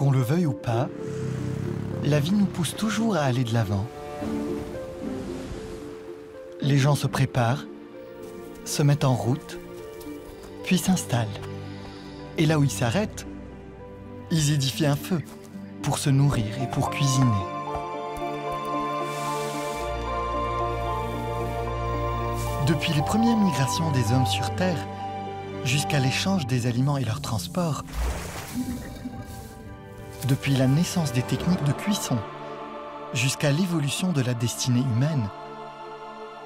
Qu'on le veuille ou pas, la vie nous pousse toujours à aller de l'avant. Les gens se préparent, se mettent en route, puis s'installent. Et là où ils s'arrêtent, ils édifient un feu pour se nourrir et pour cuisiner. Depuis les premières migrations des hommes sur Terre, jusqu'à l'échange des aliments et leur transport, depuis la naissance des techniques de cuisson, jusqu'à l'évolution de la destinée humaine,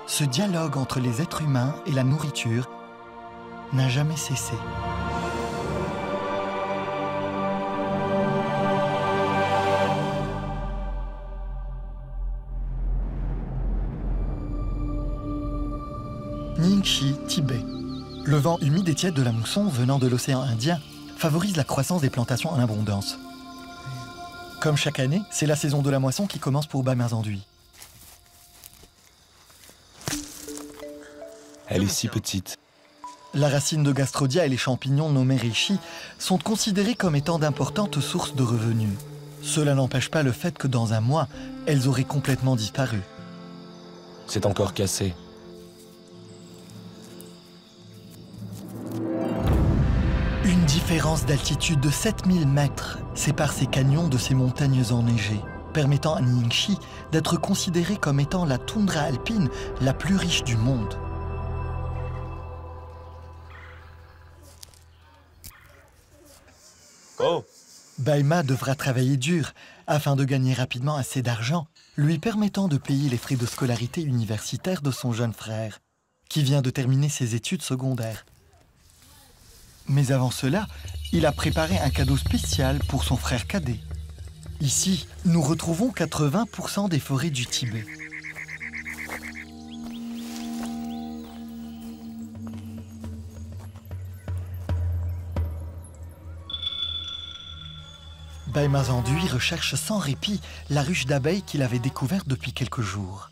ce dialogue entre les êtres humains et la nourriture n'a jamais cessé. Ningxi, Tibet. Le vent humide et tiède de la mousson venant de l'océan Indien favorise la croissance des plantations en abondance. Comme chaque année, c'est la saison de la moisson qui commence pour Baimazandui. Elle est si petite. La racine de Gastrodia et les champignons nommés reishi sont considérés comme étant d'importantes sources de revenus. Cela n'empêche pas le fait que dans un mois, elles auraient complètement disparu. C'est encore cassé. Une différence d'altitude de 7000 mètres sépare ces canyons de ces montagnes enneigées, permettant à Ningxi d'être considéré comme étant la toundra alpine la plus riche du monde. Oh! Baima devra travailler dur afin de gagner rapidement assez d'argent, lui permettant de payer les frais de scolarité universitaire de son jeune frère, qui vient de terminer ses études secondaires. Mais avant cela, il a préparé un cadeau spécial pour son frère cadet. Ici, nous retrouvons 80% des forêts du Tibet. Baimazandui recherche sans répit la ruche d'abeilles qu'il avait découverte depuis quelques jours.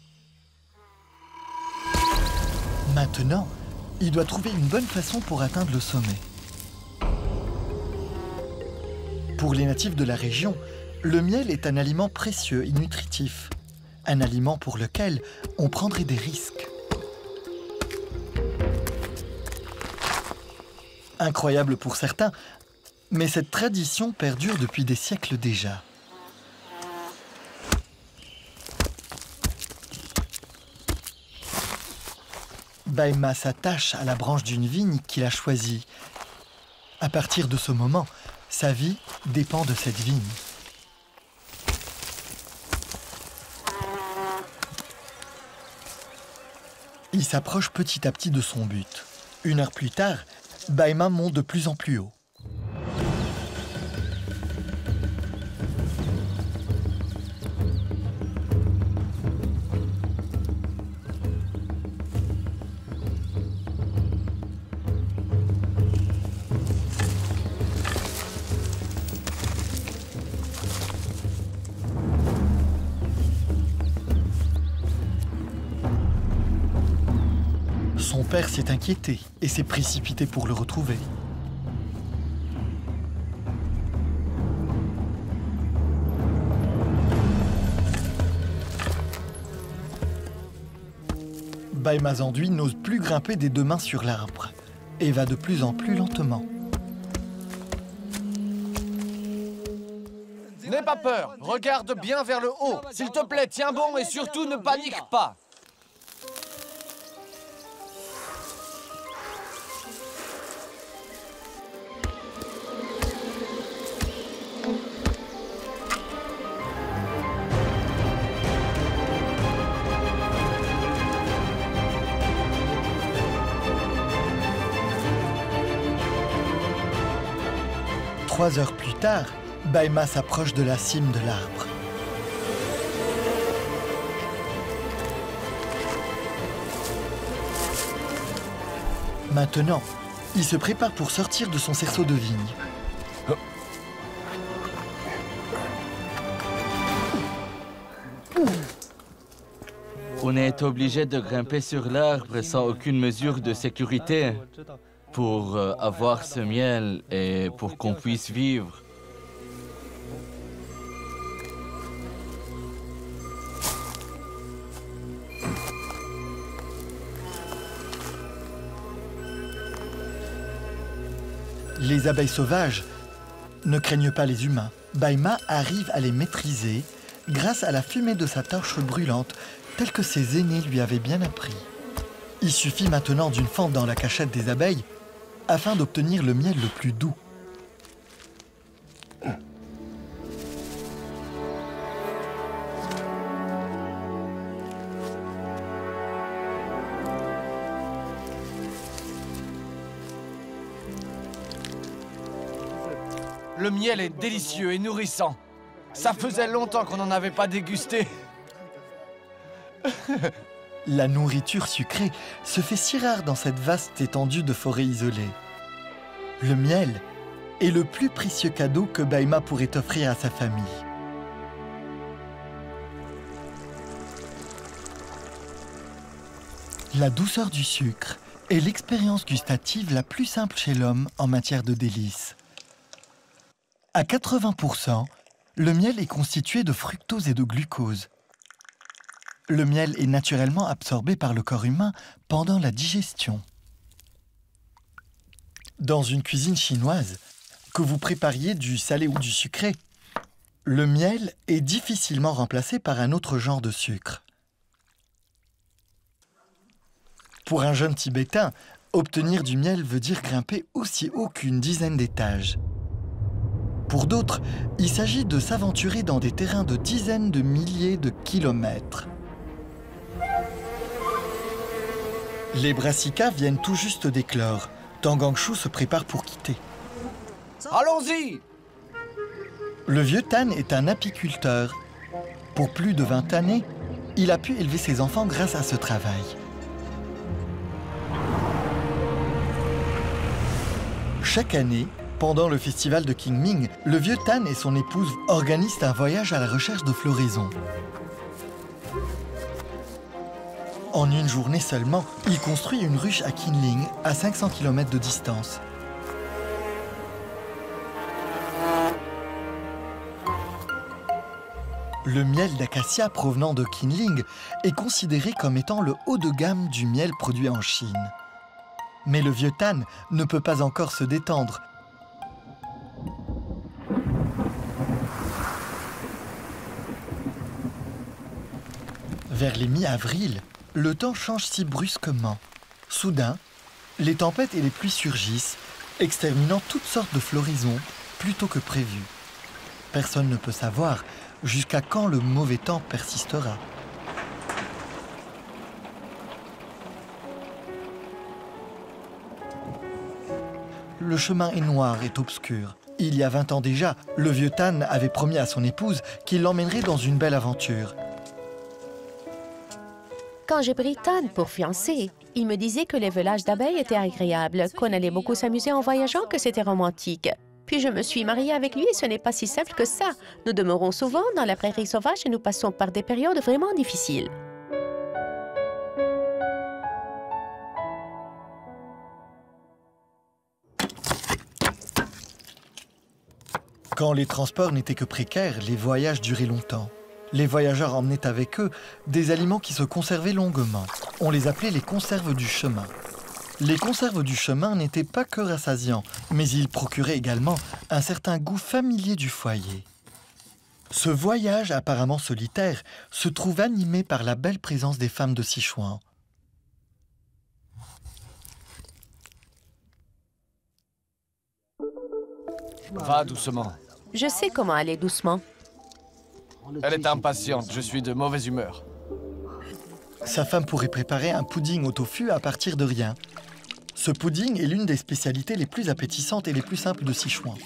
Maintenant, il doit trouver une bonne façon pour atteindre le sommet. Pour les natifs de la région, le miel est un aliment précieux et nutritif. Un aliment pour lequel on prendrait des risques. Incroyable pour certains, mais cette tradition perdure depuis des siècles déjà. Baima s'attache à la branche d'une vigne qu'il a choisie. À partir de ce moment, sa vie dépend de cette vigne. Il s'approche petit à petit de son but. 1 heure plus tard, Baima monte de plus en plus haut. Son père s'est inquiété et s'est précipité pour le retrouver. Baimazandui n'ose plus grimper des 2 mains sur l'arbre et va de plus en plus lentement. N'aie pas peur, regarde bien vers le haut. S'il te plaît, tiens bon et surtout ne panique pas. Trois heures plus tard, Baima s'approche de la cime de l'arbre. Maintenant, il se prépare pour sortir de son cerceau de vigne. On est obligé de grimper sur l'arbre sans aucune mesure de sécurité pour avoir ce miel et pour qu'on puisse vivre. Les abeilles sauvages ne craignent pas les humains. Baima arrive à les maîtriser grâce à la fumée de sa torche brûlante, telle que ses aînés lui avaient bien appris. Il suffit maintenant d'une fente dans la cachette des abeilles afin d'obtenir le miel le plus doux. Le miel est délicieux et nourrissant. Ça faisait longtemps qu'on n'en avait pas dégusté. La nourriture sucrée se fait si rare dans cette vaste étendue de forêt isolée. Le miel est le plus précieux cadeau que Baima pourrait offrir à sa famille. La douceur du sucre est l'expérience gustative la plus simple chez l'homme en matière de délices. À 80%, le miel est constitué de fructose et de glucose. Le miel est naturellement absorbé par le corps humain pendant la digestion. Dans une cuisine chinoise, que vous prépariez du salé ou du sucré, le miel est difficilement remplacé par un autre genre de sucre. Pour un jeune Tibétain, obtenir du miel veut dire grimper aussi haut qu'une dizaine d'étages. Pour d'autres, il s'agit de s'aventurer dans des terrains de dizaines de milliers de kilomètres. Les brassicas viennent tout juste d'éclore. Tangangshu se prépare pour quitter. Allons-y! Le vieux Tan est un apiculteur. Pour plus de 20 années, il a pu élever ses enfants grâce à ce travail. Chaque année, pendant le festival de Qingming, le vieux Tan et son épouse organisent un voyage à la recherche de floraison. En une journée seulement, il construit une ruche à Qinling, à 500 km de distance. Le miel d'acacia provenant de Qinling est considéré comme étant le haut de gamme du miel produit en Chine. Mais le vieux Tan ne peut pas encore se détendre. Vers les mi-avril, le temps change si brusquement. Soudain, les tempêtes et les pluies surgissent, exterminant toutes sortes de floraisons plus tôt que prévu. Personne ne peut savoir jusqu'à quand le mauvais temps persistera. Le chemin est noir et obscur. Il y a 20 ans déjà, le vieux Tan avait promis à son épouse qu'il l'emmènerait dans une belle aventure. Quand j'ai pris Tan pour fiancé, il me disait que les velages d'abeilles étaient agréables, qu'on allait beaucoup s'amuser en voyageant, que c'était romantique. Puis je me suis mariée avec lui et ce n'est pas si simple que ça. Nous demeurons souvent dans la prairie sauvage et nous passons par des périodes vraiment difficiles. Quand les transports n'étaient que précaires, les voyages duraient longtemps. Les voyageurs emmenaient avec eux des aliments qui se conservaient longuement. On les appelait les conserves du chemin. Les conserves du chemin n'étaient pas que rassasiants, mais ils procuraient également un certain goût familier du foyer. Ce voyage apparemment solitaire se trouve animé par la belle présence des femmes de Sichuan. Va doucement. Je sais comment aller doucement. Elle est impatiente, je suis de mauvaise humeur. Sa femme pourrait préparer un pudding au tofu à partir de rien. Ce pudding est l'une des spécialités les plus appétissantes et les plus simples de Sichuan.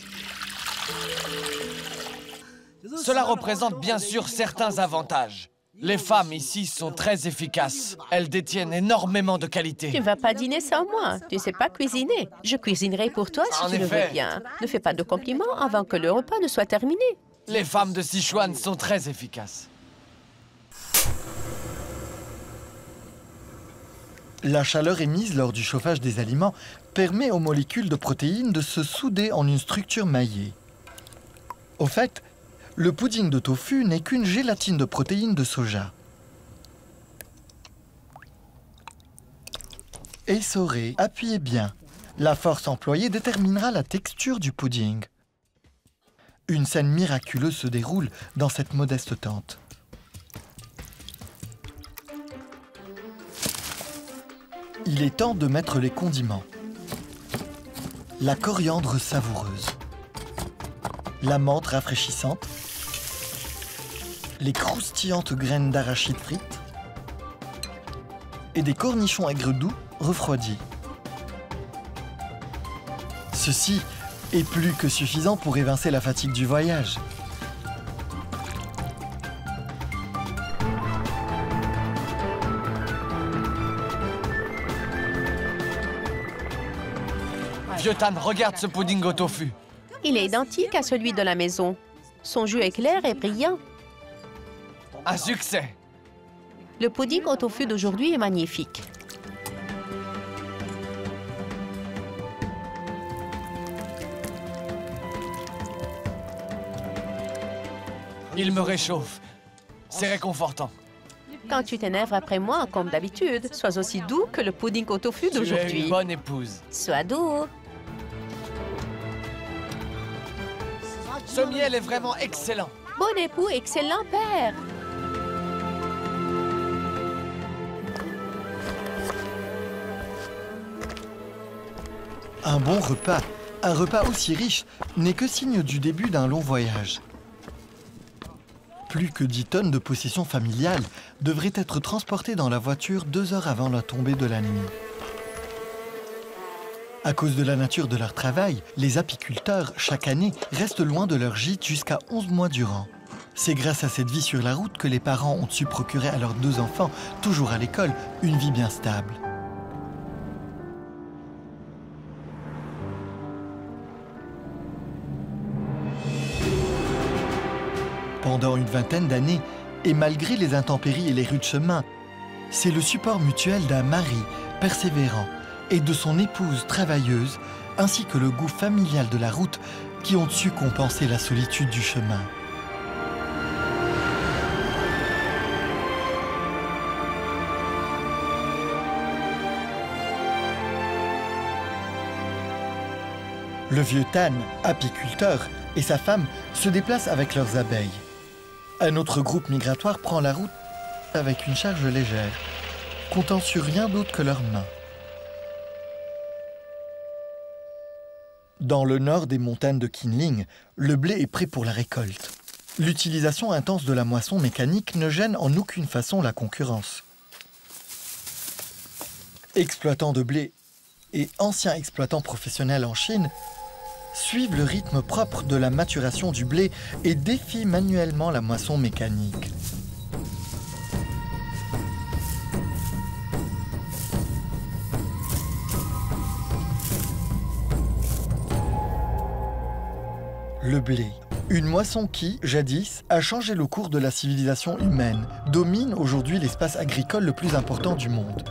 Cela représente bien sûr certains avantages. Les femmes ici sont très efficaces. Elles détiennent énormément de qualité. Tu ne vas pas dîner sans moi. Tu ne sais pas cuisiner. Je cuisinerai pour toi si tu le veux bien. Ne fais pas de compliments avant que le repas ne soit terminé. Les femmes de Sichuan sont très efficaces. La chaleur émise lors du chauffage des aliments permet aux molécules de protéines de se souder en une structure maillée. Au fait, le pudding de tofu n'est qu'une gélatine de protéines de soja. Essorez, appuyez bien. La force employée déterminera la texture du pudding. Une scène miraculeuse se déroule dans cette modeste tente. Il est temps de mettre les condiments. La coriandre savoureuse, la menthe rafraîchissante, les croustillantes graines d'arachide frites et des cornichons aigres doux refroidis. Ceci est plus que suffisant pour évincer la fatigue du voyage. Vieux Tan, regarde ce pudding au tofu. Il est identique à celui de la maison. Son jus est clair et brillant. Un succès. Le pudding au tofu d'aujourd'hui est magnifique. Il me réchauffe. C'est réconfortant. Quand tu t'énerves après moi, comme d'habitude, sois aussi doux que le pudding au tofu Tu es d'aujourd'hui. une bonne épouse. Sois doux. Ce miel est vraiment excellent. Bon époux, excellent père. Un bon repas, un repas aussi riche, n'est que signe du début d'un long voyage. Plus que 10 tonnes de possessions familiales devraient être transportées dans la voiture 2 heures avant la tombée de la nuit. À cause de la nature de leur travail, les apiculteurs, chaque année, restent loin de leur gîte jusqu'à 11 mois durant. C'est grâce à cette vie sur la route que les parents ont su procurer à leurs 2 enfants, toujours à l'école, une vie bien stable. Pendant une vingtaine d'années, et malgré les intempéries et les rudes chemins, c'est le support mutuel d'un mari persévérant et de son épouse travailleuse, ainsi que le goût familial de la route, qui ont su compenser la solitude du chemin. Le vieux Tan, apiculteur, et sa femme se déplacent avec leurs abeilles. Un autre groupe migratoire prend la route avec une charge légère, comptant sur rien d'autre que leurs mains. Dans le nord des montagnes de Kinling, le blé est prêt pour la récolte. L'utilisation intense de la moisson mécanique ne gêne en aucune façon la concurrence. Exploitants de blé et anciens exploitants professionnels en Chine suivent le rythme propre de la maturation du blé et défient manuellement la moisson mécanique. Le blé, une moisson qui, jadis, a changé le cours de la civilisation humaine, domine aujourd'hui l'espace agricole le plus important du monde.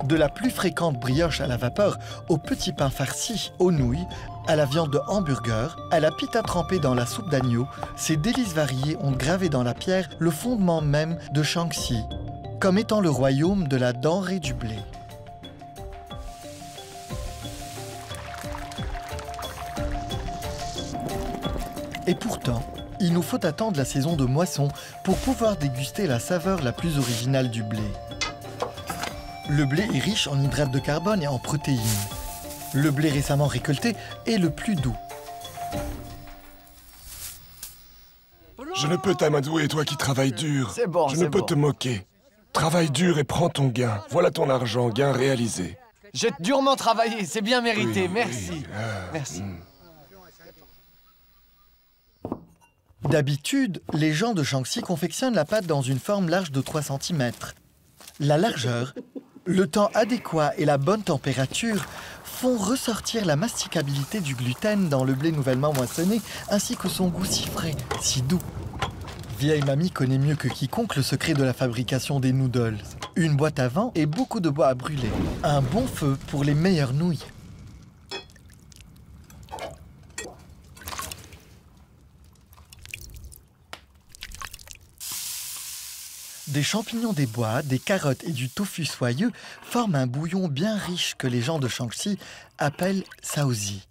De la plus fréquente brioche à la vapeur, au petit pain farci, aux nouilles, à la viande de hamburger, à la pita trempée dans la soupe d'agneau, ces délices variées ont gravé dans la pierre le fondement même de Shaanxi, comme étant le royaume de la denrée du blé. Et pourtant, il nous faut attendre la saison de moisson pour pouvoir déguster la saveur la plus originale du blé. Le blé est riche en hydrates de carbone et en protéines. Le blé récemment récolté est le plus doux. Je ne peux t'amadouer, toi qui travailles dur. C'est bon, Je c'est ne peux bon. te moquer. Travaille dur et prends ton gain. Voilà ton argent, gain réalisé. J'ai durement travaillé, c'est bien mérité, Oui, merci. oui, Merci. D'habitude, les gens de Shaanxi confectionnent la pâte dans une forme large de 3 cm. La largeur, le temps adéquat et la bonne température font ressortir la masticabilité du gluten dans le blé nouvellement moissonné, ainsi que son goût si frais, si doux. Vieille mamie connaît mieux que quiconque le secret de la fabrication des noodles. Une boîte à vent et beaucoup de bois à brûler. Un bon feu pour les meilleures nouilles. Des champignons des bois, des carottes et du tofu soyeux forment un bouillon bien riche que les gens de Shaanxi appellent saozi.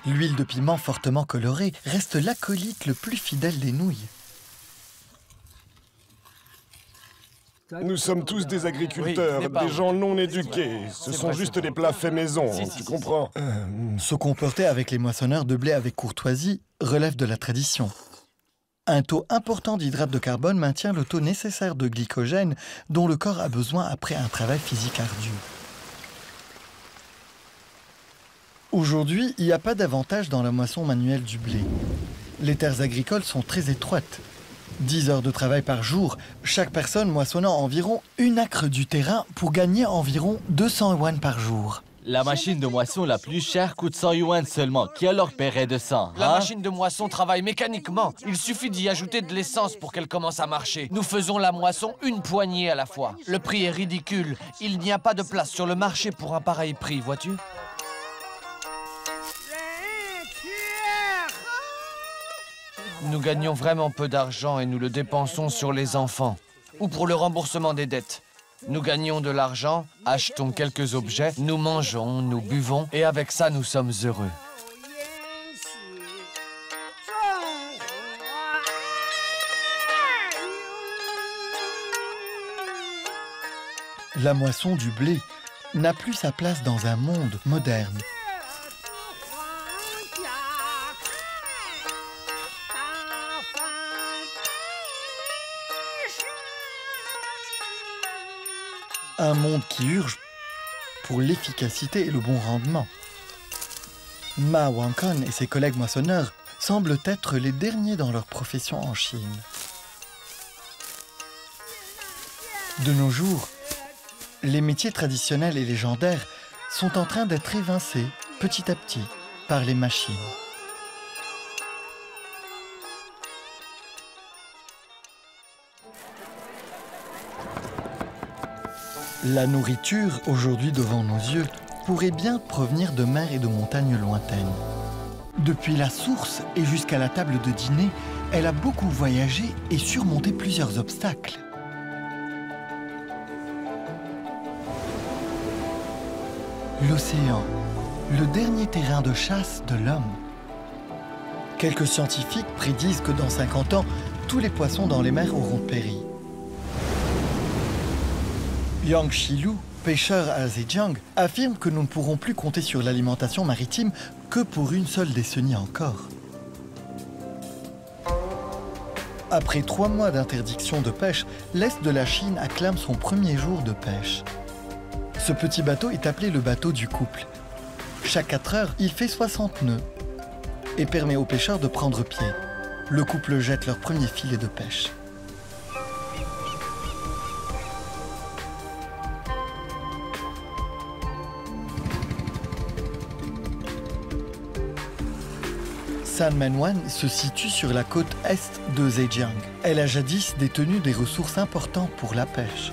L'huile de piment fortement colorée reste l'acolyte le plus fidèle des nouilles. Nous sommes tous des agriculteurs, des gens non éduqués. Ce sont juste des plats faits maison, tu comprends? Se comporter avec les moissonneurs de blé avec courtoisie relève de la tradition. Un taux important d'hydrate de carbone maintient le taux nécessaire de glycogène dont le corps a besoin après un travail physique ardu. Aujourd'hui, il n'y a pas d'avantage dans la moisson manuelle du blé. Les terres agricoles sont très étroites. 10 heures de travail par jour, chaque personne moissonnant environ une acre du terrain pour gagner environ 200 yuan par jour. La machine de moisson la plus chère coûte 100 yuan seulement. Qui alors paierait 200? La machine de moisson travaille mécaniquement. Il suffit d'y ajouter de l'essence pour qu'elle commence à marcher. Nous faisons la moisson une poignée à la fois. Le prix est ridicule. Il n'y a pas de place sur le marché pour un pareil prix, vois-tu? Nous gagnons vraiment peu d'argent et nous le dépensons sur les enfants ou pour le remboursement des dettes. Nous gagnons de l'argent, achetons quelques objets, nous mangeons, nous buvons et avec ça, nous sommes heureux. La moisson du blé n'a plus sa place dans un monde moderne. Un monde qui urge pour l'efficacité et le bon rendement. Ma Wangkon et ses collègues moissonneurs semblent être les derniers dans leur profession en Chine. De nos jours, les métiers traditionnels et légendaires sont en train d'être évincés petit à petit par les machines. La nourriture, aujourd'hui devant nos yeux, pourrait bien provenir de mers et de montagnes lointaines. Depuis la source et jusqu'à la table de dîner, elle a beaucoup voyagé et surmonté plusieurs obstacles. L'océan, le dernier terrain de chasse de l'homme. Quelques scientifiques prédisent que dans 50 ans, tous les poissons dans les mers auront péri. Yang Shilu, pêcheur à Zhejiang, affirme que nous ne pourrons plus compter sur l'alimentation maritime que pour une seule décennie encore. Après 3 mois d'interdiction de pêche, l'Est de la Chine acclame son premier jour de pêche. Ce petit bateau est appelé le bateau du couple. Chaque 4 heures, il fait 60 nœuds et permet aux pêcheurs de prendre pied. Le couple jette leur premier filet de pêche. San Menwan se situe sur la côte est de Zhejiang. Elle a jadis détenu des ressources importantes pour la pêche.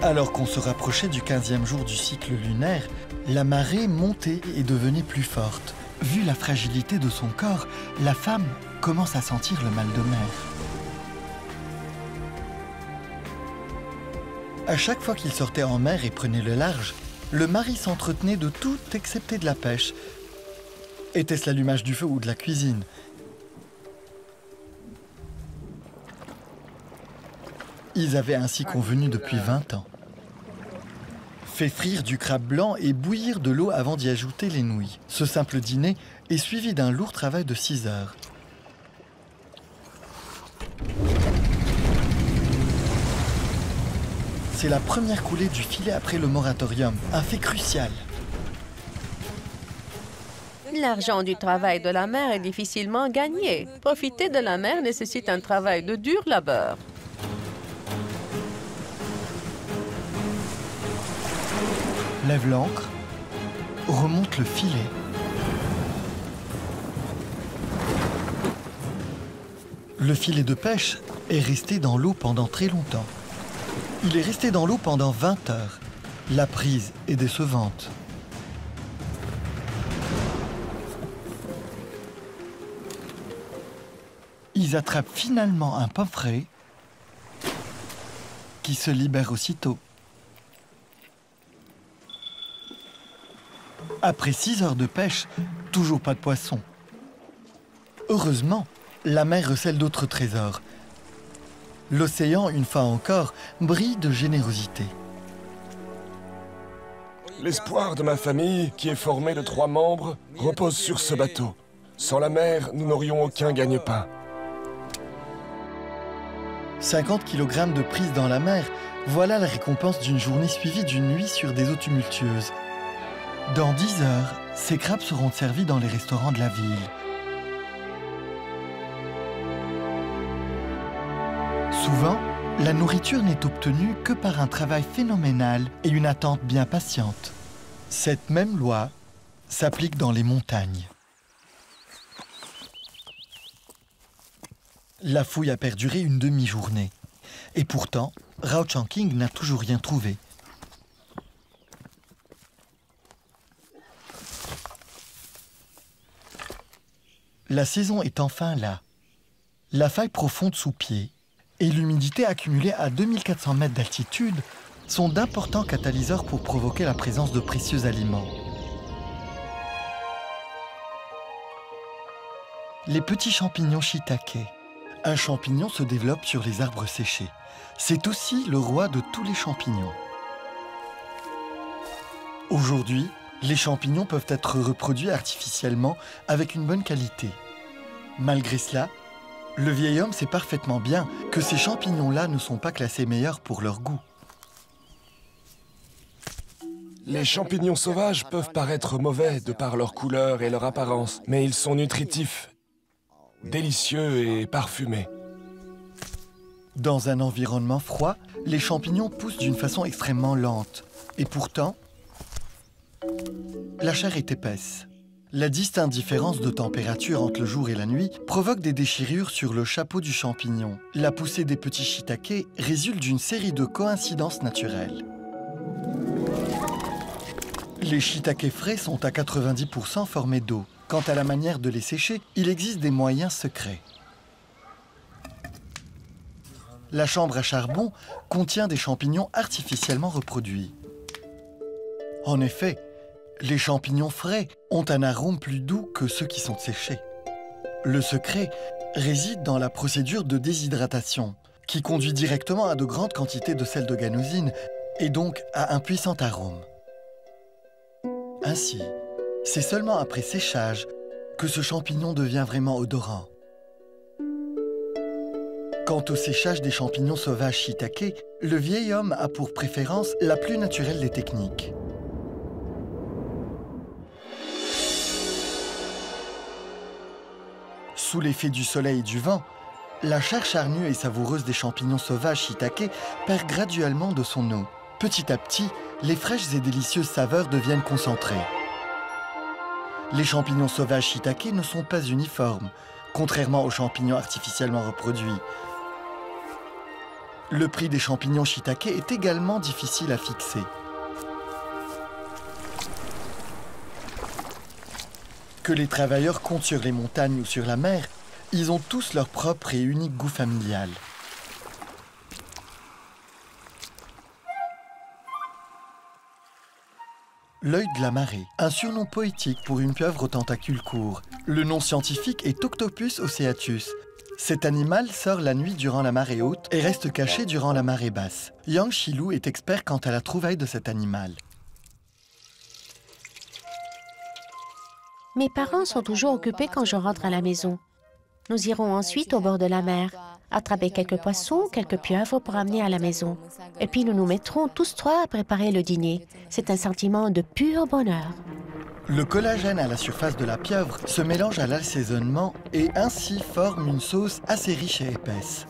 Alors qu'on se rapprochait du 15e jour du cycle lunaire, la marée montait et devenait plus forte. Vu la fragilité de son corps, la femme commence à sentir le mal de mer. À chaque fois qu'il sortait en mer et prenait le large, le mari s'entretenait de tout excepté de la pêche. Était-ce l'allumage du feu ou de la cuisine? Ils avaient ainsi convenu depuis 20 ans. Fait frire du crabe blanc et bouillir de l'eau avant d'y ajouter les nouilles. Ce simple dîner est suivi d'un lourd travail de 6 heures. C'est la première coulée du filet après le moratorium, un fait crucial. L'argent du travail de la mer est difficilement gagné. Profiter de la mer nécessite un travail de dur labeur. Lève l'ancre, remonte le filet. Le filet de pêche est resté dans l'eau pendant très longtemps. Il est resté dans l'eau pendant 20 heures. La prise est décevante. Ils attrapent finalement un pomfret qui se libère aussitôt. Après 6 heures de pêche, toujours pas de poisson. Heureusement, la mer recèle d'autres trésors. L'océan, une fois encore, brille de générosité. L'espoir de ma famille, qui est formé de 3 membres, repose sur ce bateau. Sans la mer, nous n'aurions aucun gagne-pain. 50 kg de prise dans la mer, voilà la récompense d'une journée suivie d'une nuit sur des eaux tumultueuses. Dans 10 heures, ces crabes seront servis dans les restaurants de la ville. Souvent, la nourriture n'est obtenue que par un travail phénoménal et une attente bien patiente. Cette même loi s'applique dans les montagnes. La fouille a perduré une demi-journée. Et pourtant, Rao Changking n'a toujours rien trouvé. La saison est enfin là. La faille profonde sous pied et l'humidité accumulée à 2400 mètres d'altitude sont d'importants catalyseurs pour provoquer la présence de précieux aliments. Les petits champignons shiitake. Un champignon se développe sur les arbres séchés. C'est aussi le roi de tous les champignons. Aujourd'hui, les champignons peuvent être reproduits artificiellement avec une bonne qualité. Malgré cela, le vieil homme sait parfaitement bien que ces champignons-là ne sont pas classés meilleurs pour leur goût. Les champignons sauvages peuvent paraître mauvais de par leur couleur et leur apparence, mais ils sont nutritifs, délicieux et parfumés. Dans un environnement froid, les champignons poussent d'une façon extrêmement lente. Et pourtant, la chair est épaisse. La distincte différence de température entre le jour et la nuit provoque des déchirures sur le chapeau du champignon. La poussée des petits shiitake résulte d'une série de coïncidences naturelles. Les shiitake frais sont à 90% formés d'eau. Quant à la manière de les sécher, il existe des moyens secrets. La chambre à charbon contient des champignons artificiellement reproduits. En effet, les champignons frais ont un arôme plus doux que ceux qui sont séchés. Le secret réside dans la procédure de déshydratation, qui conduit directement à de grandes quantités de sel de ganosine et donc à un puissant arôme. Ainsi, c'est seulement après séchage que ce champignon devient vraiment odorant. Quant au séchage des champignons sauvages shiitake, le vieil homme a pour préférence la plus naturelle des techniques. Sous l'effet du soleil et du vent, la chair charnue et savoureuse des champignons sauvages shiitake perd graduellement de son eau. Petit à petit, les fraîches et délicieuses saveurs deviennent concentrées. Les champignons sauvages shiitake ne sont pas uniformes, contrairement aux champignons artificiellement reproduits. Le prix des champignons shiitake est également difficile à fixer. Que les travailleurs comptent sur les montagnes ou sur la mer, ils ont tous leur propre et unique goût familial. L'œil de la marée, un surnom poétique pour une pieuvre aux tentacules courts. Le nom scientifique est Octopus oceatus. Cet animal sort la nuit durant la marée haute et reste caché durant la marée basse. Yang Shilu est expert quant à la trouvaille de cet animal. Mes parents sont toujours occupés quand je rentre à la maison. Nous irons ensuite au bord de la mer, attraper quelques poissons, quelques pieuvres pour amener à la maison. Et puis nous nous mettrons tous trois à préparer le dîner. C'est un sentiment de pur bonheur. Le collagène à la surface de la pieuvre se mélange à l'assaisonnement et ainsi forme une sauce assez riche et épaisse.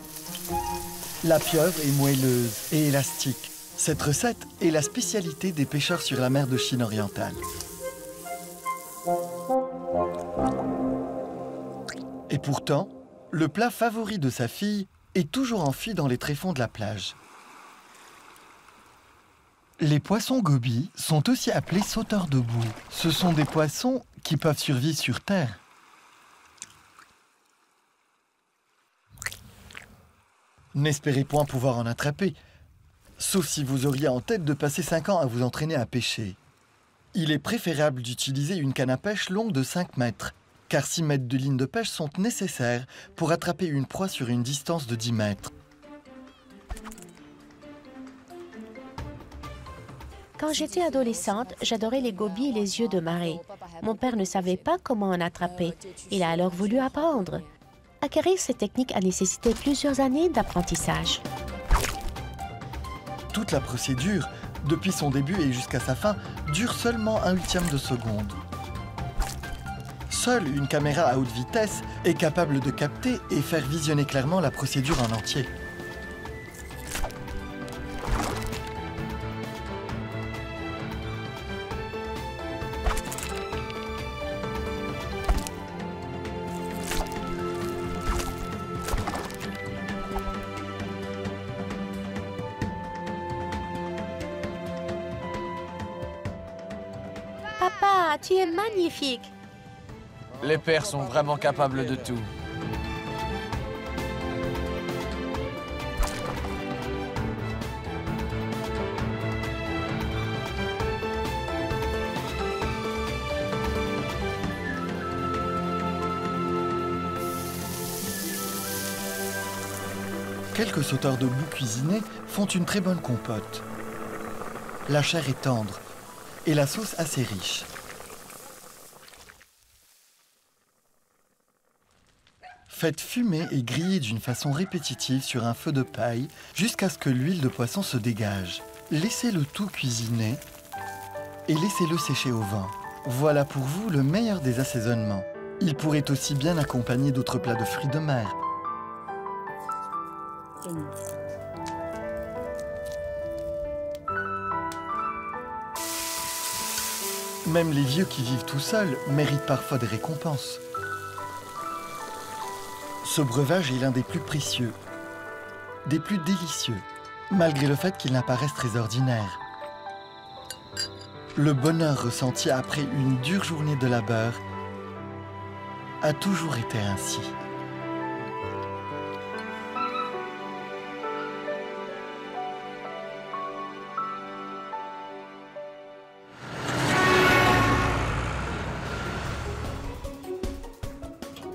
La pieuvre est moelleuse et élastique. Cette recette est la spécialité des pêcheurs sur la mer de Chine orientale. Et pourtant, le plat favori de sa fille est toujours enfui dans les tréfonds de la plage. Les poissons gobies sont aussi appelés sauteurs de boue. Ce sont des poissons qui peuvent survivre sur Terre. N'espérez point pouvoir en attraper, sauf si vous auriez en tête de passer 5 ans à vous entraîner à pêcher. Il est préférable d'utiliser une canne à pêche longue de 5 mètres, car 6 mètres de ligne de pêche sont nécessaires pour attraper une proie sur une distance de 10 mètres. Quand j'étais adolescente, j'adorais les gobies et les yeux de marée. Mon père ne savait pas comment en attraper. Il a alors voulu apprendre. Acquérir cette technique a nécessité plusieurs années d'apprentissage. Toute la procédure, depuis son début et jusqu'à sa fin, dure seulement 1/8 de seconde. Seule une caméra à haute vitesse est capable de capter et faire visionner clairement la procédure en entier. Papa, tu es magnifique! Les pères sont vraiment capables de tout. Quelques sauteurs de boue cuisinés font une très bonne compote. La chair est tendre et la sauce assez riche. Faites fumer et griller d'une façon répétitive sur un feu de paille jusqu'à ce que l'huile de poisson se dégage. Laissez le tout cuisiner et laissez-le sécher au vent. Voilà pour vous le meilleur des assaisonnements. Il pourrait aussi bien accompagner d'autres plats de fruits de mer. Même les vieux qui vivent tout seuls méritent parfois des récompenses. Ce breuvage est l'un des plus précieux, des plus délicieux, malgré le fait qu'il n'apparaisse très ordinaire. Le bonheur ressenti après une dure journée de labeur a toujours été ainsi.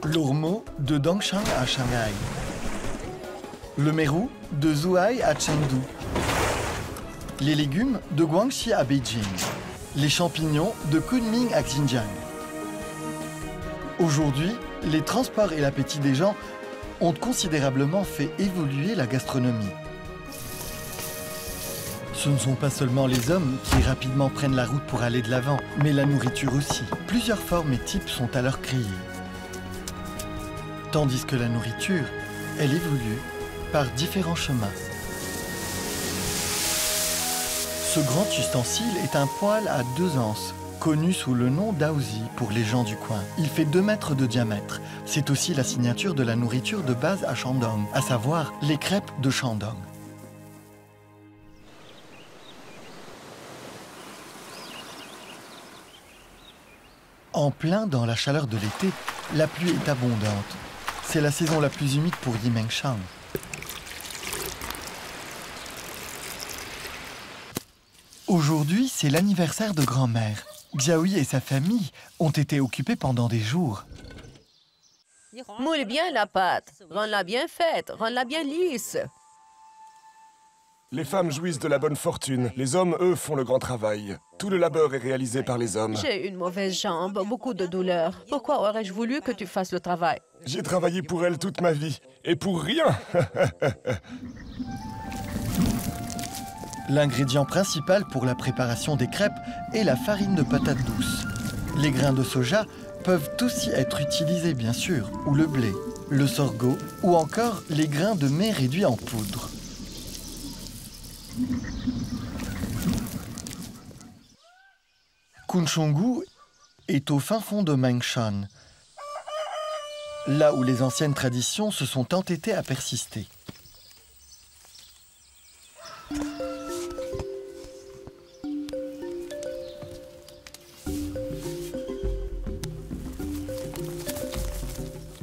L'ormeau de Dongshan à Shanghai. Le mérou de Zhuhai à Chengdu. Les légumes de Guangxi à Beijing. Les champignons de Kunming à Xinjiang. Aujourd'hui, les transports et l'appétit des gens ont considérablement fait évoluer la gastronomie. Ce ne sont pas seulement les hommes qui rapidement prennent la route pour aller de l'avant, mais la nourriture aussi. Plusieurs formes et types sont alors créées. Tandis que la nourriture, elle évolue par différents chemins. Ce grand ustensile est un poêle à 2 anses, connu sous le nom d'Aozi pour les gens du coin. Il fait 2 mètres de diamètre. C'est aussi la signature de la nourriture de base à Shandong, à savoir les crêpes de Shandong. En plein dans la chaleur de l'été, la pluie est abondante. C'est la saison la plus humide pour Yimengshan. Aujourd'hui, c'est l'anniversaire de grand-mère. Xiaoyi et sa famille ont été occupés pendant des jours. Moule bien la pâte, rends-la bien faite, rends-la bien lisse. Les femmes jouissent de la bonne fortune. Les hommes, eux, font le grand travail. Tout le labeur est réalisé par les hommes. J'ai une mauvaise jambe, beaucoup de douleur. Pourquoi aurais-je voulu que tu fasses le travail? J'ai travaillé pour elle toute ma vie. Et pour rien. L'ingrédient principal pour la préparation des crêpes est la farine de patate douce. Les grains de soja peuvent aussi être utilisés, bien sûr, ou le blé, le sorgho, ou encore les grains de mai réduits en poudre. Kunchongu est au fin fond de Mengshan, là où les anciennes traditions se sont entêtées à persister.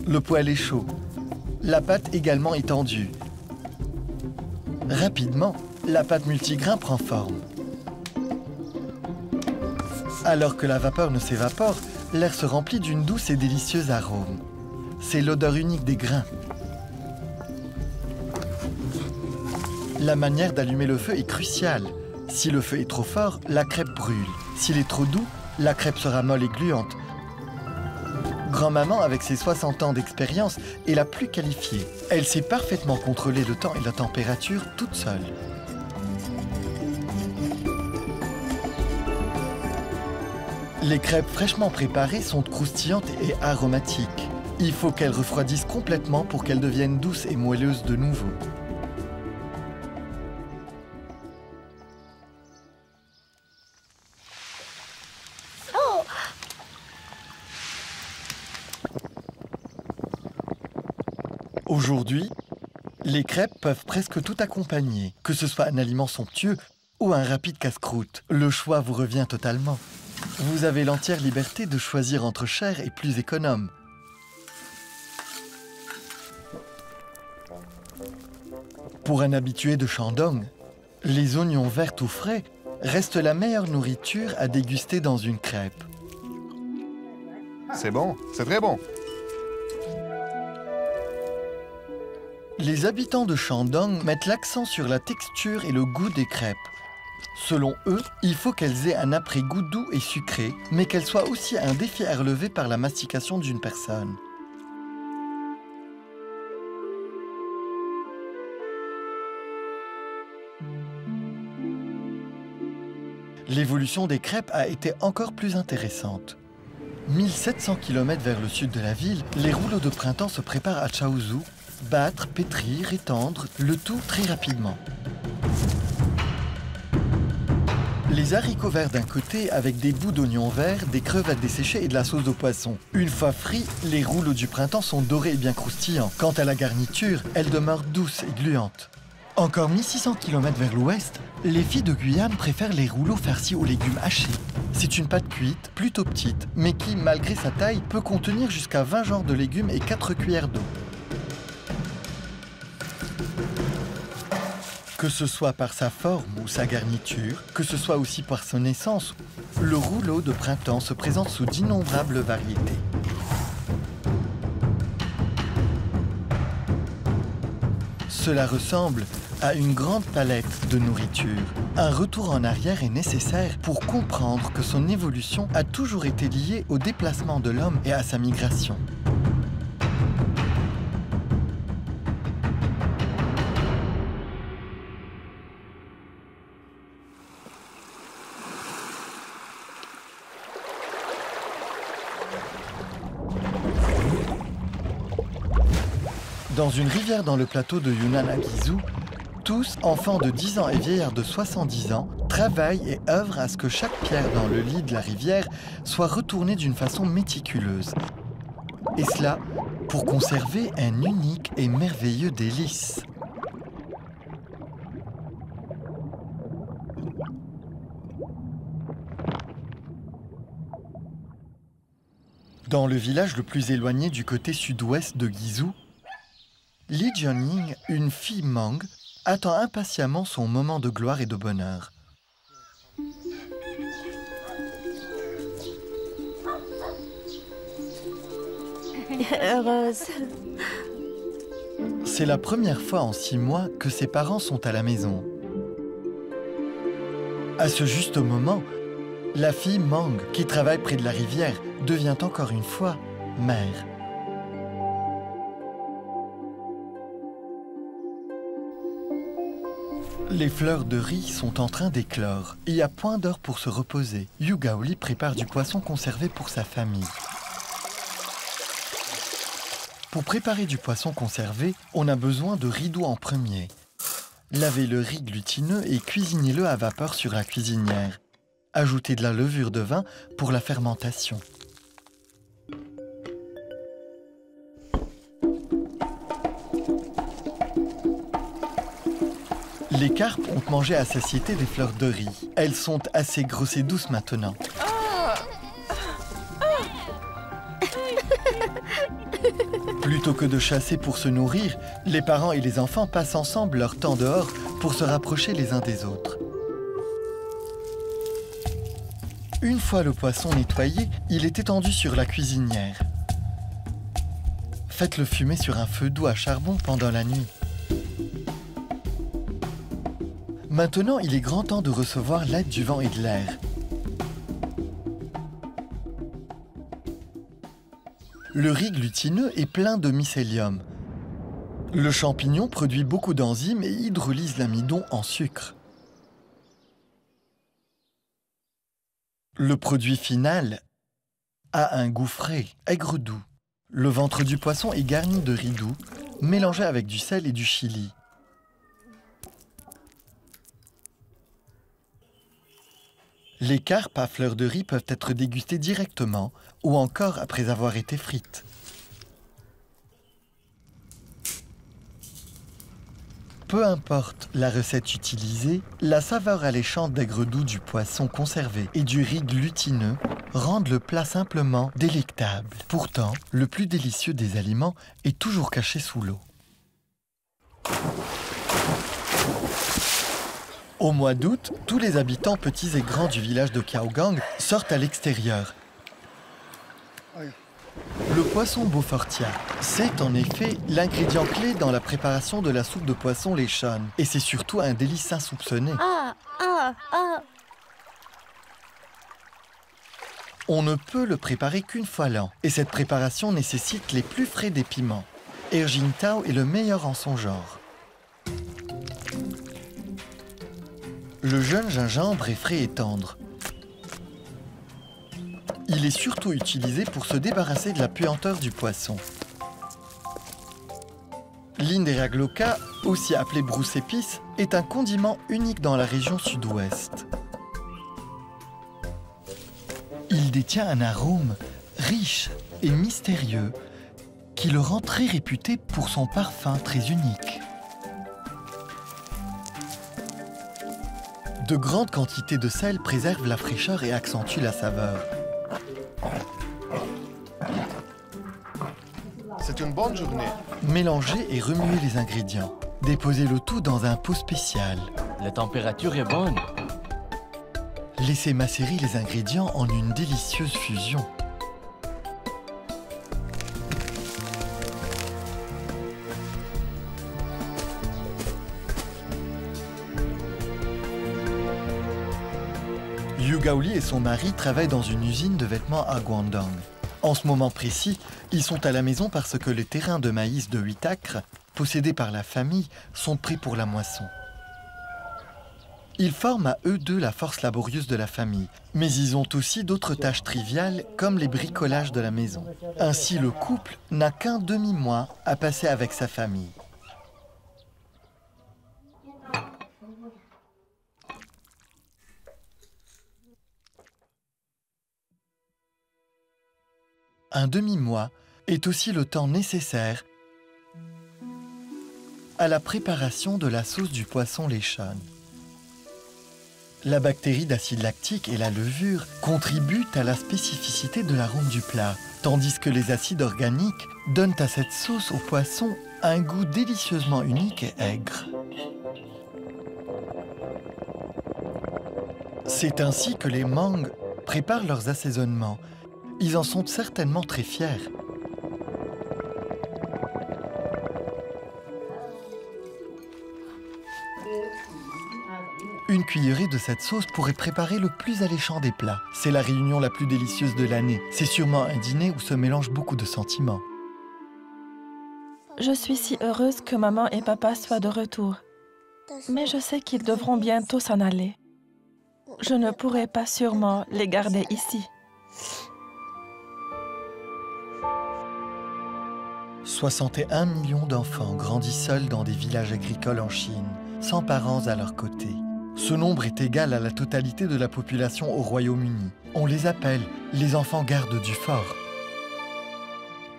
Le poêle est chaud, la pâte également est tendue. Rapidement, la pâte multigrain prend forme. Alors que la vapeur ne s'évapore, l'air se remplit d'une douce et délicieuse arôme. C'est l'odeur unique des grains. La manière d'allumer le feu est cruciale. Si le feu est trop fort, la crêpe brûle. S'il est trop doux, la crêpe sera molle et gluante. Grand-maman, avec ses 60 ans d'expérience, est la plus qualifiée. Elle sait parfaitement contrôler le temps et la température toute seule. Les crêpes fraîchement préparées sont croustillantes et aromatiques. Il faut qu'elles refroidissent complètement pour qu'elles deviennent douces et moelleuses de nouveau. Aujourd'hui, les crêpes peuvent presque tout accompagner, que ce soit un aliment somptueux ou un rapide casse-croûte. Le choix vous revient totalement. Vous avez l'entière liberté de choisir entre cher et plus économe. Pour un habitué de Shandong, les oignons verts tout frais restent la meilleure nourriture à déguster dans une crêpe. C'est bon, c'est très bon. Les habitants de Shandong mettent l'accent sur la texture et le goût des crêpes. Selon eux, il faut qu'elles aient un après-goût doux et sucré, mais qu'elles soient aussi un défi à relever par la mastication d'une personne. L'évolution des crêpes a été encore plus intéressante. 1700 km vers le sud de la ville, les rouleaux de printemps se préparent à Chaozhou. Battre, pétrir, étendre, le tout très rapidement. Les haricots verts d'un côté avec des bouts d'oignons verts, des crevettes desséchées et de la sauce de poisson. Une fois frits, les rouleaux du printemps sont dorés et bien croustillants. Quant à la garniture, elle demeure douce et gluante. Encore 1600 km vers l'ouest, les filles de Guyane préfèrent les rouleaux farcis aux légumes hachés. C'est une pâte cuite, plutôt petite, mais qui, malgré sa taille, peut contenir jusqu'à 20 genres de légumes et 4 cuillères d'eau. Que ce soit par sa forme ou sa garniture, que ce soit aussi par son essence, le rouleau de printemps se présente sous d'innombrables variétés. Cela ressemble à une grande palette de nourriture. Un retour en arrière est nécessaire pour comprendre que son évolution a toujours été liée au déplacement de l'homme et à sa migration. Dans une rivière dans le plateau de Yunnan à Guizhou, tous, enfants de 10 ans et vieillards de 70 ans, travaillent et œuvrent à ce que chaque pierre dans le lit de la rivière soit retournée d'une façon méticuleuse. Et cela pour conserver un unique et merveilleux délice. Dans le village le plus éloigné du côté sud-ouest de Guizhou, Li Jianying, une fille Hmong, attend impatiemment son moment de gloire et de bonheur. Heureuse. C'est la première fois en 6 mois que ses parents sont à la maison. À ce juste moment, la fille Hmong, qui travaille près de la rivière, devient encore une fois mère. Les fleurs de riz sont en train d'éclore. Il y a point d'heure pour se reposer. Yu Gaoli prépare du poisson conservé pour sa famille. Pour préparer du poisson conservé, on a besoin de riz doux en premier. Lavez le riz glutineux et cuisinez-le à vapeur sur la cuisinière. Ajoutez de la levure de vin pour la fermentation. Les carpes ont mangé à satiété des fleurs de riz. Elles sont assez grosses et douces maintenant. Plutôt que de chasser pour se nourrir, les parents et les enfants passent ensemble leur temps dehors pour se rapprocher les uns des autres. Une fois le poisson nettoyé, il est étendu sur la cuisinière. Faites-le fumer sur un feu doux à charbon pendant la nuit. Maintenant, il est grand temps de recevoir l'aide du vent et de l'air. Le riz glutineux est plein de mycélium. Le champignon produit beaucoup d'enzymes et hydrolyse l'amidon en sucre. Le produit final a un goût frais, aigre-doux. Le ventre du poisson est garni de riz doux, mélangé avec du sel et du chili. Les carpes à fleur de riz peuvent être dégustées directement ou encore après avoir été frites. Peu importe la recette utilisée, la saveur alléchante d'aigre-doux du poisson conservé et du riz glutineux rendent le plat simplement délectable. Pourtant, le plus délicieux des aliments est toujours caché sous l'eau. Au mois d'août, tous les habitants petits et grands du village de Kiaogang sortent à l'extérieur. Le poisson Beaufortia, c'est en effet l'ingrédient clé dans la préparation de la soupe de poisson Lechon. Et c'est surtout un délice insoupçonné. On ne peut le préparer qu'une fois l'an. Et cette préparation nécessite les plus frais des piments. Erjintao est le meilleur en son genre. Le jeune gingembre est frais et tendre. Il est surtout utilisé pour se débarrasser de la puanteur du poisson. L'Inderagloka, aussi appelé brousse-épice, est un condiment unique dans la région sud-ouest. Il détient un arôme riche et mystérieux qui le rend très réputé pour son parfum très unique. De grandes quantités de sel préservent la fraîcheur et accentuent la saveur. C'est une bonne journée. Mélangez et remuez les ingrédients. Déposez le tout dans un pot spécial. La température est bonne. Laissez macérer les ingrédients en une délicieuse fusion. Yu Gaoli et son mari travaillent dans une usine de vêtements à Guangdong. En ce moment précis, ils sont à la maison parce que les terrains de maïs de 8 acres, possédés par la famille, sont prêts pour la moisson. Ils forment à eux deux la force laborieuse de la famille, mais ils ont aussi d'autres tâches triviales comme les bricolages de la maison. Ainsi, le couple n'a qu'un demi-mois à passer avec sa famille. Un demi-mois est aussi le temps nécessaire à la préparation de la sauce du poisson Lechon. La bactérie d'acide lactique et la levure contribuent à la spécificité de l'arôme du plat, tandis que les acides organiques donnent à cette sauce au poisson un goût délicieusement unique et aigre. C'est ainsi que les Hmong préparent leurs assaisonnements. Ils en sont certainement très fiers. Une cuillerée de cette sauce pourrait préparer le plus alléchant des plats. C'est la réunion la plus délicieuse de l'année. C'est sûrement un dîner où se mélangent beaucoup de sentiments. Je suis si heureuse que maman et papa soient de retour. Mais je sais qu'ils devront bientôt s'en aller. Je ne pourrai pas sûrement les garder ici. 61 millions d'enfants grandissent seuls dans des villages agricoles en Chine, sans parents à leur côté. Ce nombre est égal à la totalité de la population au Royaume-Uni. On les appelle les enfants gardes du fort.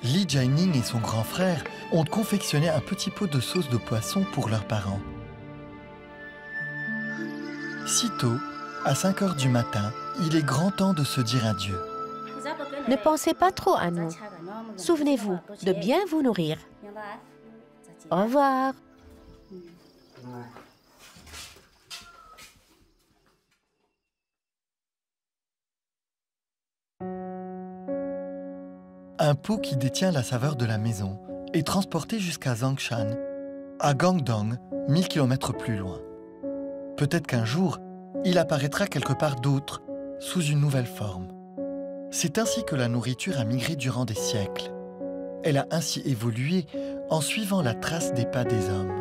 Li Jianing et son grand frère ont confectionné un petit pot de sauce de poisson pour leurs parents. Sitôt, à 5 heures du matin, il est grand temps de se dire adieu. Ne pensez pas trop à nous. Souvenez-vous de bien vous nourrir. Au revoir. Un pot qui détient la saveur de la maison est transporté jusqu'à Zangshan, à Guangdong, 1000 km plus loin. Peut-être qu'un jour, il apparaîtra quelque part d'autre, sous une nouvelle forme. C'est ainsi que la nourriture a migré durant des siècles. Elle a ainsi évolué en suivant la trace des pas des hommes.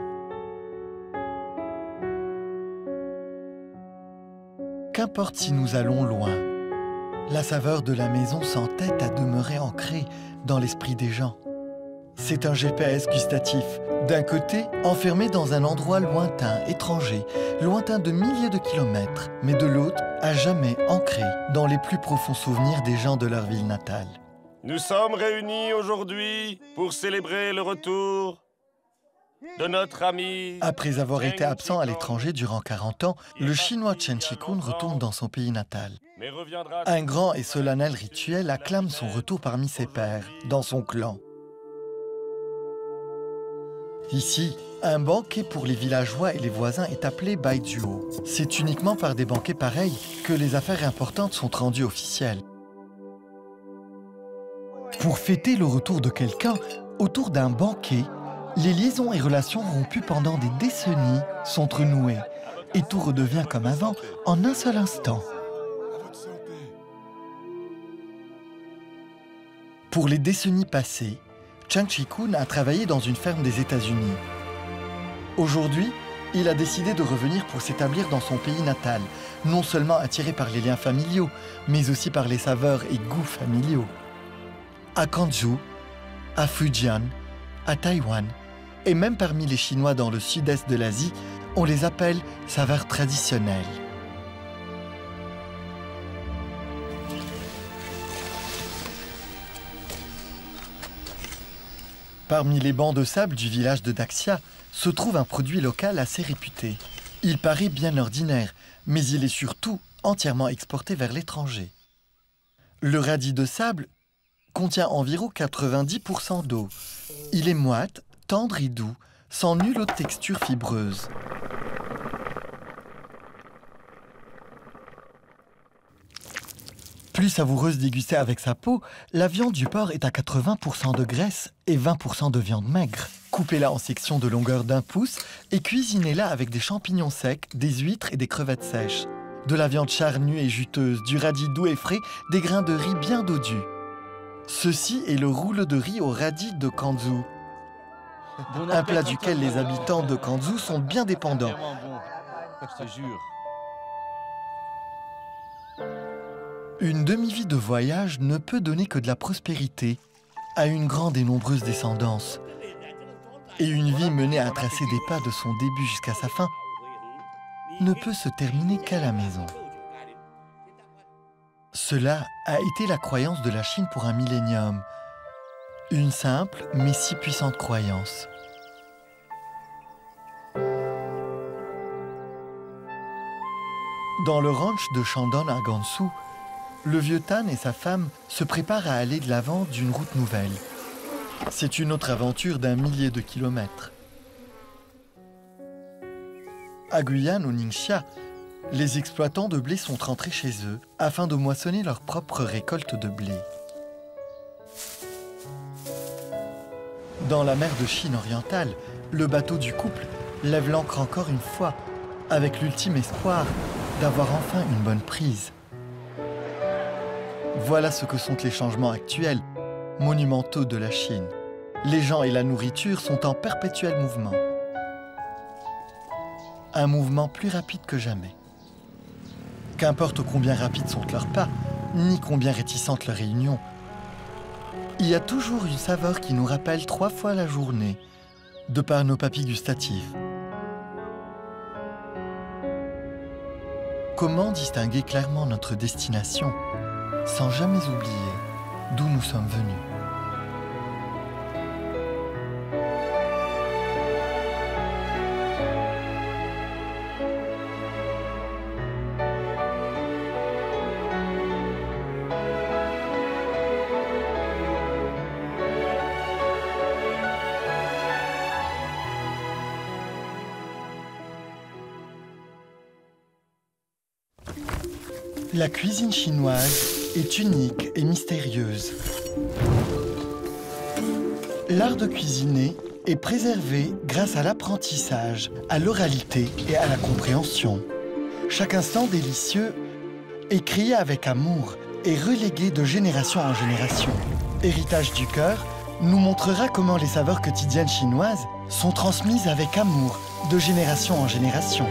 Qu'importe si nous allons loin, la saveur de la maison s'entête à demeurer ancrée dans l'esprit des gens. C'est un GPS gustatif, d'un côté enfermé dans un endroit lointain, étranger, lointain de milliers de kilomètres, mais de l'autre à jamais ancré dans les plus profonds souvenirs des gens de leur ville natale. Nous sommes réunis aujourd'hui pour célébrer le retour de notre ami... Après avoir été absent à l'étranger durant 40 ans, le Chinois Chen Shikun retourne dans son pays natal. Un grand et solennel rituel acclame son retour parmi ses pairs, dans son clan. Ici, un banquet pour les villageois et les voisins est appelé Baijuo. C'est uniquement par des banquets pareils que les affaires importantes sont rendues officielles. Pour fêter le retour de quelqu'un, autour d'un banquet, les liaisons et relations rompues pendant des décennies sont renouées et tout redevient comme avant en un seul instant. Pour les décennies passées, Chen Shikun a travaillé dans une ferme des États-Unis. Aujourd'hui, il a décidé de revenir pour s'établir dans son pays natal, non seulement attiré par les liens familiaux, mais aussi par les saveurs et goûts familiaux. À Quanzhou, à Fujian, à Taïwan, et même parmi les Chinois dans le sud-est de l'Asie, on les appelle saveurs traditionnelles. Parmi les bancs de sable du village de Daxia se trouve un produit local assez réputé. Il paraît bien ordinaire, mais il est surtout entièrement exporté vers l'étranger. Le radis de sable contient environ 90% d'eau. Il est moite, tendre et doux, sans nulle autre texture fibreuse. Plus savoureuse dégustée avec sa peau, la viande du porc est à 80% de graisse et 20% de viande maigre. Coupez-la en sections de longueur d'1 pouce et cuisinez-la avec des champignons secs, des huîtres et des crevettes sèches. De la viande charnue et juteuse, du radis doux et frais, des grains de riz bien dodus. Ceci est le rouleau de riz au radis de Quanzhou. Un plat duquel les habitants de Quanzhou sont bien dépendants. Je te jure. Une demi-vie de voyage ne peut donner que de la prospérité à une grande et nombreuse descendance. Et une vie menée à tracer des pas de son début jusqu'à sa fin ne peut se terminer qu'à la maison. Cela a été la croyance de la Chine pour un millénium. Une simple mais si puissante croyance. Dans le ranch de Shandong à Gansu, le vieux Tan et sa femme se préparent à aller de l'avant d'une route nouvelle. C'est une autre aventure d'un millier de kilomètres. À Guyane, au Ningxia, les exploitants de blé sont rentrés chez eux afin de moissonner leur propre récolte de blé. Dans la mer de Chine orientale, le bateau du couple lève l'ancre encore une fois, avec l'ultime espoir d'avoir enfin une bonne prise. Voilà ce que sont les changements actuels, monumentaux de la Chine. Les gens et la nourriture sont en perpétuel mouvement. Un mouvement plus rapide que jamais. Qu'importe combien rapides sont leurs pas, ni combien réticentes leurs réunions, il y a toujours une saveur qui nous rappelle 3 fois la journée, de par nos papilles gustatives. Comment distinguer clairement notre destination sans jamais oublier d'où nous sommes venus? La cuisine chinoise est unique et mystérieuse. L'art de cuisiner est préservé grâce à l'apprentissage, à l'oralité et à la compréhension. Chaque instant délicieux est créé avec amour et relégué de génération en génération. Héritage du cœur nous montrera comment les saveurs quotidiennes chinoises sont transmises avec amour de génération en génération.